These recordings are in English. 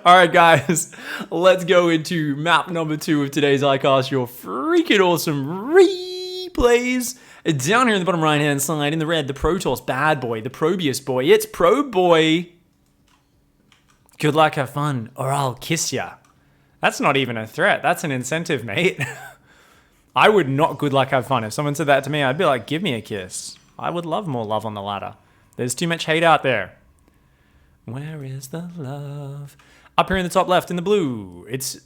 All right, guys, let's go into map number 2 of today's iCast, your freaking awesome replays. Down here in the bottom right-hand side, in the red, the Protoss bad boy, the Probius boy. It's Pro Boy. Good luck, have fun, or I'll kiss ya. That's not even a threat. That's an incentive, mate. I would not good luck, have fun. If someone said that to me, I'd be like, give me a kiss. I would love more love on the ladder. There's too much hate out there. Where is the love? Up here in the top left in the blue, it's,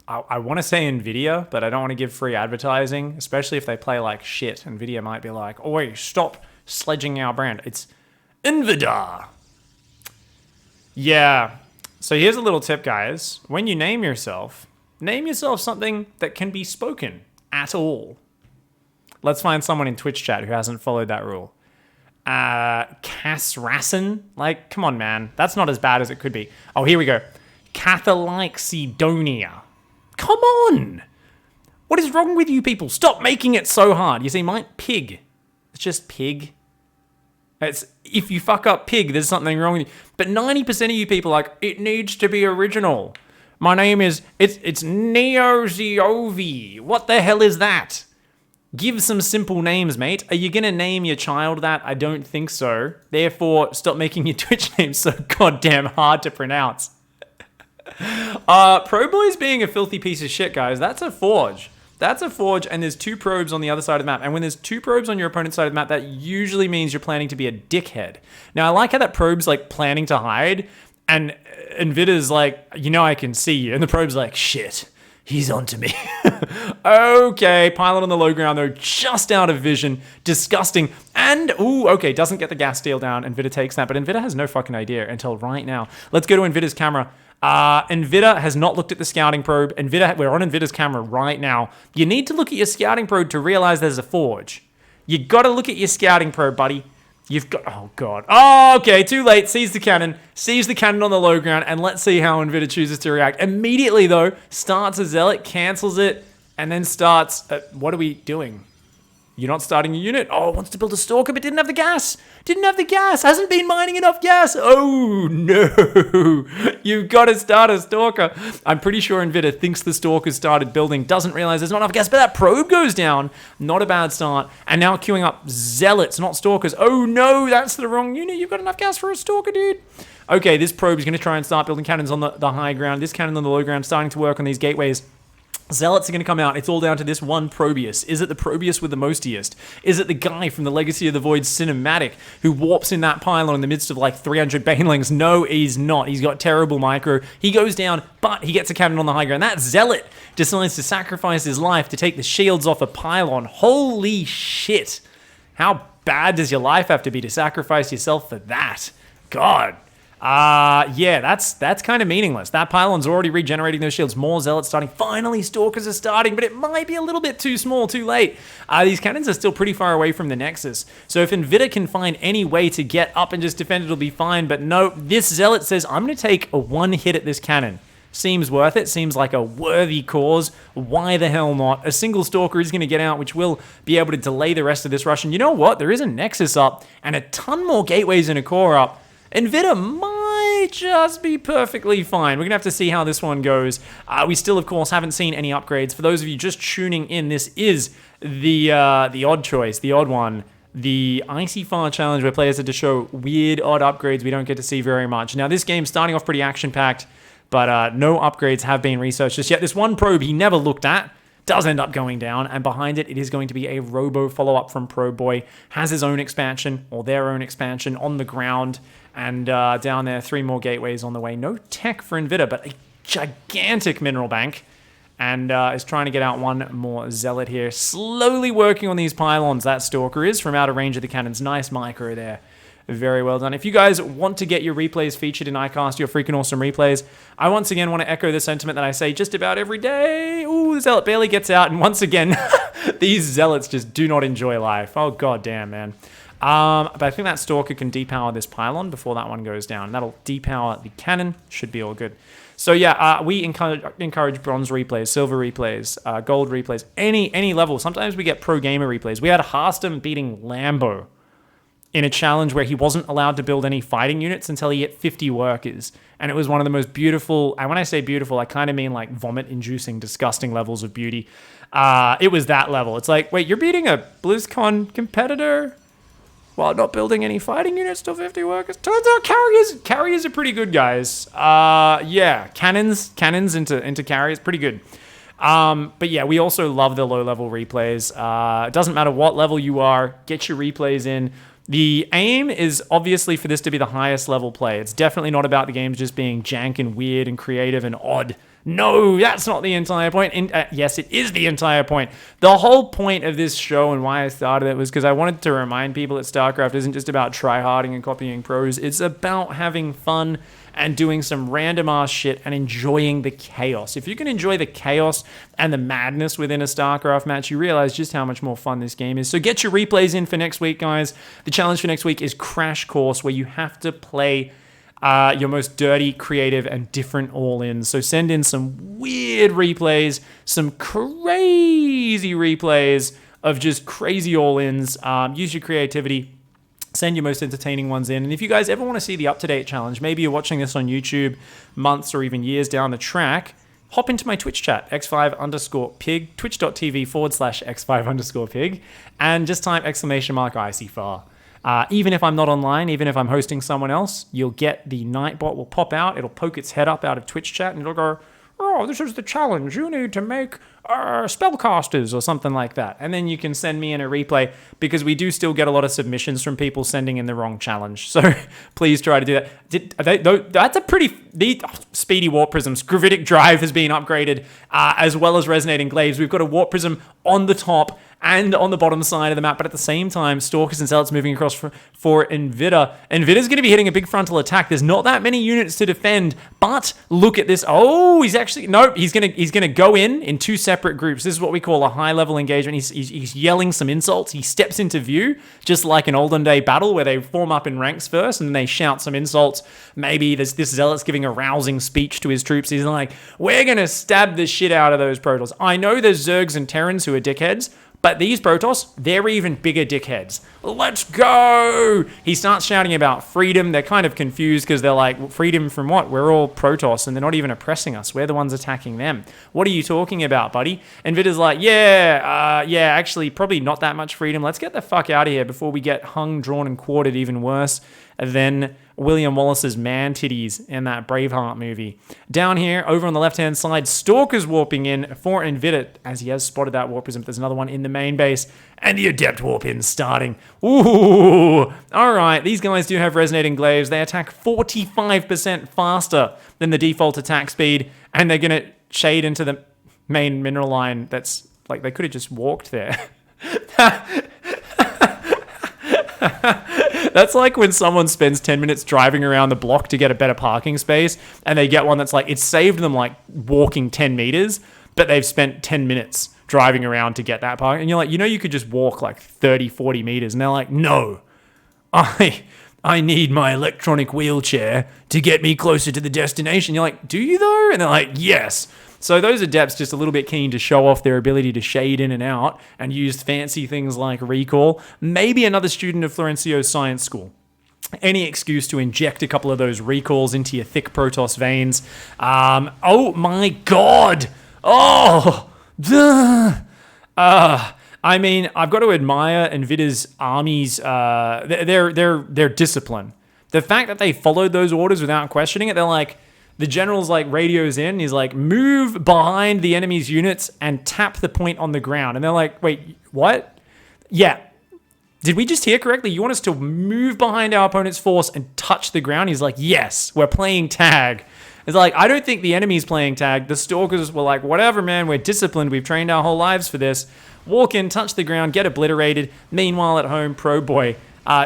I want to say NVIDIA, but I don't want to give free advertising, especially if they play like shit. NVIDIA might be like, oi, stop sledging our brand. It's NVIDIA. Yeah. So here's a little tip, guys. When you name yourself something that can be spoken at all. Let's find someone in Twitch chat who hasn't followed that rule. Casrassen? Like, come on, man. That's not as bad as it could be. Oh, here we go. Catholic Sidonia. Come on! What is wrong with you people? Stop making it so hard. You see, mine, pig. It's just pig. It's, if you fuck up pig, there's something wrong with you. But 90% of you people are like, it needs to be original. My name is, it's Neoziovi. What the hell is that? Give some simple names, mate. Are you gonna name your child that? I don't think so. Therefore, stop making your Twitch name so goddamn hard to pronounce. Pro Boy's being a filthy piece of shit, guys. That's a forge. That's a forge, and there's 2 probes on the other side of the map. And when there's 2 probes on your opponent's side of the map, that usually means you're planning to be a dickhead. Now, I like how that probe's like planning to hide, and Nvidia's like, you know I can see you. And the probe's like, shit, he's onto me. Okay, pilot on the low ground, though, just out of vision. Disgusting. And, ooh, okay, doesn't get the gas steal down. Nvidia takes that, but Nvidia has no fucking idea until right now. Let's go to Nvidia's camera. Nvidia has not looked at the scouting probe. We're on Nvidia's camera right now. You need to look at your scouting probe to realize there's a forge. You gotta look at your scouting probe, buddy. You've got, oh god. Oh, okay, too late. Sees the cannon on the low ground, and let's see how Nvidia chooses to react. Immediately, though, starts a zealot, cancels it, and then starts, what are we doing? You're not starting a unit? Oh, wants to build a stalker, but didn't have the gas. Didn't have the gas. Hasn't been mining enough gas. Oh, no. You've got to start a stalker. I'm pretty sure Nvidia thinks the stalker started building, doesn't realize there's not enough gas, but that probe goes down. Not a bad start. And now queuing up zealots, not stalkers. Oh, no, that's the wrong unit. You've got enough gas for a stalker, dude. Okay, this probe is going to try and start building cannons on the high ground. This cannon on the low ground starting to work on these gateways. Zealots are going to come out. It's all down to this one Probius. Is it the Probius with the mostiest? Is it the guy from the Legacy of the Void cinematic who warps in that pylon in the midst of like 300 banelings? No, he's not. He's got terrible micro. He goes down, but he gets a cannon on the high ground. That Zealot decides to sacrifice his life to take the shields off a pylon. Holy shit. How bad does your life have to be to sacrifice yourself for that? God. Yeah, that's kind of meaningless. That pylon's already regenerating those shields. More zealots starting. Finally, stalkers are starting, but it might be a little bit too small, too late. These cannons are still pretty far away from the nexus. So if Nvidia can find any way to get up and just defend it, it'll be fine. But no, this zealot says, I'm going to take a 1 hit at this cannon. Seems worth it. Seems like a worthy cause. Why the hell not? A single stalker is going to get out, which will be able to delay the rest of this rush. And you know what? There is a nexus up and a ton more gateways and a core up. Nvidia might just be perfectly fine. We're going to have to see how this one goes. We still, of course, haven't seen any upgrades. For those of you just tuning in, this is the odd choice, the odd one. The Icyfar challenge where players had to show weird, odd upgrades we don't get to see very much. Now, this game's starting off pretty action-packed, but no upgrades have been researched just yet. This one probe he never looked at does end up going down, and behind it, it is going to be a robo follow-up from Pro Boy. Has his own expansion, or their own expansion, on the ground. And down there, 3 more gateways on the way. No tech for Nvidia, but a gigantic mineral bank. And is trying to get out 1 more zealot here. Slowly working on these pylons, that stalker is, from out of range of the cannons. Nice micro there. Very well done. If you guys want to get your replays featured in iCast, your freaking awesome replays, I once again want to echo the sentiment that I say just about every day. Ooh, the zealot barely gets out. And once again, these zealots just do not enjoy life. Oh, goddamn, man. But I think that stalker can depower this pylon before that one goes down. That'll depower the cannon. Should be all good. So yeah, we encourage bronze replays, silver replays, gold replays, any level. Sometimes we get pro gamer replays. We had Harston beating Lambo. in a challenge where he wasn't allowed to build any fighting units until he hit 50 workers. And it was one of the most beautiful, and when I say beautiful, I kind of mean like vomit-inducing, disgusting levels of beauty. It was that level. It's like, wait, you're beating a BlizzCon competitor while not building any fighting units till 50 workers? Turns out carriers are pretty good, guys. Yeah, cannons into carriers, pretty good. But yeah, we also love the low-level replays. It doesn't matter what level you are, get your replays in. The aim is obviously for this to be the highest level play. It's definitely not about the games just being jank and weird and creative and odd. No, that's not the entire point. Yes, it is the entire point. The whole point of this show and why I started it was because I wanted to remind people that StarCraft isn't just about tryharding and copying pros. It's about having fun and doing some random ass shit and enjoying the chaos. If you can enjoy the chaos and the madness within a StarCraft match, you realize just how much more fun this game is. So get your replays in for next week, guys. The challenge for next week is Crash Course, where you have to play your most dirty, creative, and different all-ins. So send in some weird replays, some crazy replays of just crazy all-ins. Use your creativity. Send your most entertaining ones in. And if you guys ever want to see the up-to-date challenge, maybe you're watching this on YouTube months or even years down the track, hop into my Twitch chat, x5_pig, twitch.tv/x5_pig, and just type !Icyfar. Even if I'm not online, even if I'm hosting someone else, you'll get the Nightbot will pop out. It'll poke its head up out of Twitch chat and it'll go, oh, this is the challenge. You need to make spellcasters or something like that. And then you can send me in a replay because we do still get a lot of submissions from people sending in the wrong challenge. So please try to do that. That's a pretty... The Speedy Warp Prisms. Gravitic Drive has been upgraded as well as Resonating Glaives. We've got a Warp Prism on the top and on the bottom side of the map, but at the same time, Stalkers and Zealots moving across for Invita. Invita's going to be hitting a big frontal attack. There's not that many units to defend, but look at this. Oh, he's actually... Nope, he's gonna go in two separate groups. This is what we call a high-level engagement. He's yelling some insults. He steps into view, just like an olden-day battle where they form up in ranks first, and then they shout some insults. Maybe this Zealot's giving a rousing speech to his troops. He's like, we're going to stab the shit out of those Protoss. I know there's Zergs and Terrans who are dickheads, but these Protoss, they're even bigger dickheads. Let's go! He starts shouting about freedom. They're kind of confused because they're like, freedom from what? We're all Protoss and they're not even oppressing us. We're the ones attacking them. What are you talking about, buddy? And Vita's like, actually, probably not that much freedom. Let's get the fuck out of here before we get hung, drawn, and quartered even worse than William Wallace's man titties in that Braveheart movie. Down here, over on the left-hand side, Stalker's warping in for Invita, as he has spotted that warp prism. There's another one in the main base, and the Adept warp in starting. Ooh, all right, these guys do have Resonating Glaives. They attack 45% faster than the default attack speed, and they're going to shade into the main mineral line. That's, like, they could have just walked there. That's like when someone spends 10 minutes driving around the block to get a better parking space, and they get one that's like, it saved them like walking 10 meters, but they've spent 10 minutes driving around to get that parking. And you're like, you could just walk like 30, 40 meters. And they're like, no, I need my electronic wheelchair to get me closer to the destination. You're like, do you though? And they're like, yes. So those Adepts just a little bit keen to show off their ability to shade in and out and use fancy things like recall. Maybe another student of Florencio's science school. Any excuse to inject a couple of those recalls into your thick Protoss veins. Oh my god! Oh! Duh! I mean, I've got to admire Invita's army's their discipline. The fact that they followed those orders without questioning it, they're like... The general's like radios in. He's like, move behind the enemy's units and tap the point on the ground. And they're like, wait, what? Yeah. Did we just hear correctly? You want us to move behind our opponent's force and touch the ground? He's like, yes, we're playing tag. It's like, I don't think the enemy's playing tag. The Stalkers were like, whatever, man, we're disciplined. We've trained our whole lives for this. Walk in, touch the ground, get obliterated. Meanwhile, at home, Pro Boy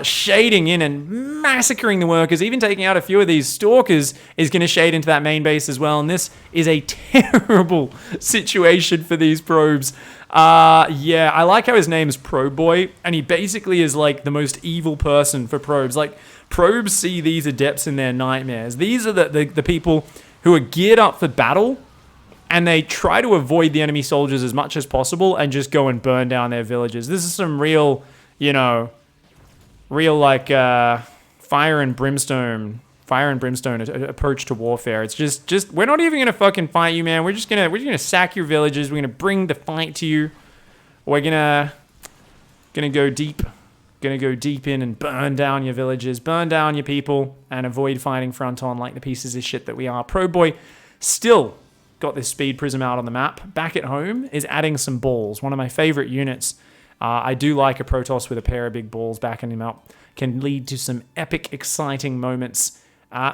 shading in and massacring the workers, even taking out a few of these Stalkers is going to shade into that main base as well. And this is a terrible situation for these probes. Yeah, I like how his name's Probe Boy, and he basically is like the most evil person for probes. Like, probes see these Adepts in their nightmares. These are the people who are geared up for battle, and they try to avoid the enemy soldiers as much as possible and just go and burn down their villages. This is some real, real like fire and brimstone approach to warfare. It's just we're not even gonna fucking fight you, man. We're just gonna sack your villages. We're gonna bring the fight to you. We're gonna go deep. Gonna go deep in and burn down your villages, burn down your people, and avoid fighting front on like the pieces of shit that we are. Pro Boy still got this speed prism out on the map. Back at home is adding some balls. One of my favorite units. I do like a Protoss with a pair of big balls backing him up. Can lead to some epic, exciting moments.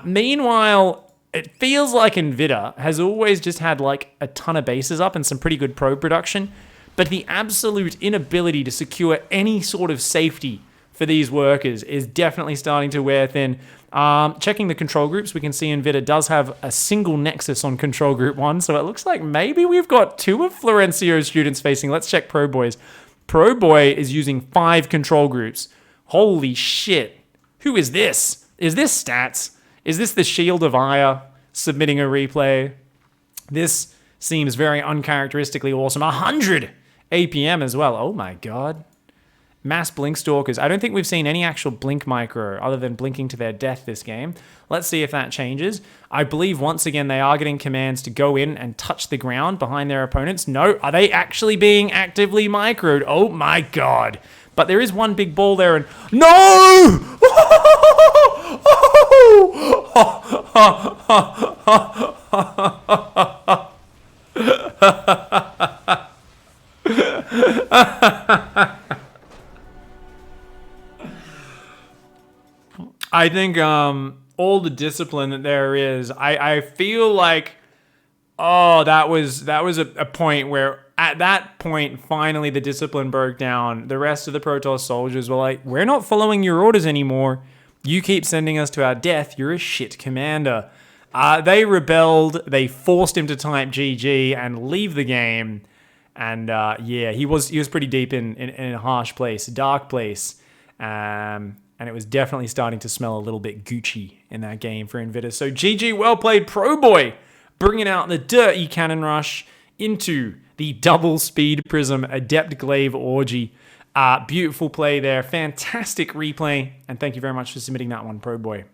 Meanwhile, it feels like Nvidia has always just had like a ton of bases up and some pretty good probe production, but the absolute inability to secure any sort of safety for these workers is definitely starting to wear thin. Checking the control groups, we can see Nvidia does have a single nexus on control group 1, so it looks like maybe we've got 2 of Florencio's students facing. Let's check Pro Boy's. Pro Boy is using 5 control groups. Holy shit. Who is this? Is this Stats? Is this the Shield of Ire submitting a replay? This seems very uncharacteristically awesome. 100 APM as well. Oh my god. Mass Blink Stalkers. I don't think we've seen any actual Blink Micro other than blinking to their death this game. Let's see if that changes. I believe once again they are getting commands to go in and touch the ground behind their opponents. No, are they actually being actively microed? Oh my god. But there is one big ball there and... No! I think all the discipline that there is, I feel like, that was a point where at that point, finally the discipline broke down. The rest of the Protoss soldiers were like, we're not following your orders anymore. You keep sending us to our death. You're a shit commander. They rebelled. They forced him to type GG and leave the game. And yeah, he was pretty deep in a harsh place, a dark place. And it was definitely starting to smell a little bit Gucci in that game for Nvidia. So GG, well played, Pro Boy, bringing out the dirty cannon rush into the double speed prism adept glaive orgy. Beautiful play there, fantastic replay, and thank you very much for submitting that one, Pro Boy.